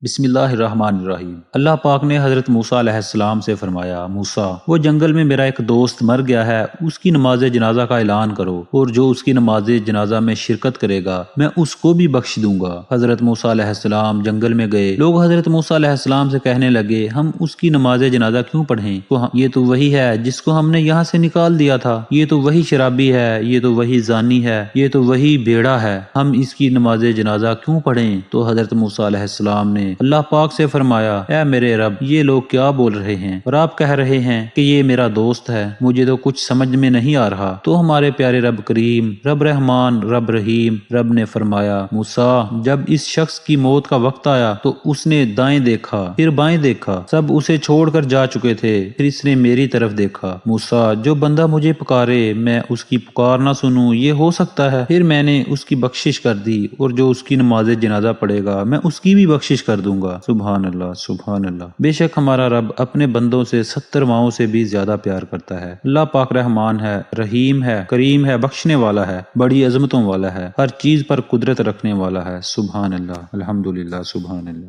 بسم اللہ الرحمن الرحیم۔ اللہ پاک نے حضرت موسیٰ علیہ السلام سے فرمایا، موسیٰ، وہ جنگل میں میرا ایک دوست مر گیا ہے، اس کی نماز جنازہ کا اعلان کرو، اور جو اس کی نماز جنازہ میں شرکت کرے گا میں اس کو بھی بخش دوں گا۔ حضرت موسیٰ علیہ السلام جنگل میں گئے۔ لوگ حضرت موسیٰ علیہ السلام سے کہنے لگے، ہم اس کی نماز جنازہ کیوں پڑھیں؟ یہ تو وہی ہے جس کو ہم نے یہاں سے نکال دیا تھا، یہ تو وہی شرابی ہے، یہ تو وہی زانی ہے، یہ تو وہی بیڑا ہے، ہم اس کی نماز جنازہ کیوں پڑھیں؟ تو حضرت موسیٰ علیہ السلام نے اللہ پاک سے فرمایا، اے میرے رب، یہ لوگ کیا بول رہے ہیں، اور آپ کہہ رہے ہیں کہ یہ میرا دوست ہے، مجھے تو کچھ سمجھ میں نہیں آ رہا۔ تو ہمارے پیارے رب کریم، رب رحمان، رب رحیم، رب نے فرمایا، موسیٰ، جب اس شخص کی موت کا وقت آیا تو اس نے دائیں دیکھا، پھر بائیں دیکھا، سب اسے چھوڑ کر جا چکے تھے، پھر اس نے میری طرف دیکھا۔ موسیٰ، جو بندہ مجھے پکارے میں اس کی پکار نہ سنوں، یہ ہو سکتا ہے؟ پھر میں نے اس کی بخشش کر دی، اور جو اس کی نماز جنازہ پڑھے گا میں اس کی بھی بخشش کر دوں گا۔ سبحان اللہ، سبحان اللہ۔ بے شک ہمارا رب اپنے بندوں سے 70 ماؤں سے بھی زیادہ پیار کرتا ہے۔ اللہ پاک رحمان ہے، رحیم ہے، کریم ہے، بخشنے والا ہے، بڑی عظمتوں والا ہے، ہر چیز پر قدرت رکھنے والا ہے۔ سبحان اللہ، الحمدللہ، سبحان اللہ۔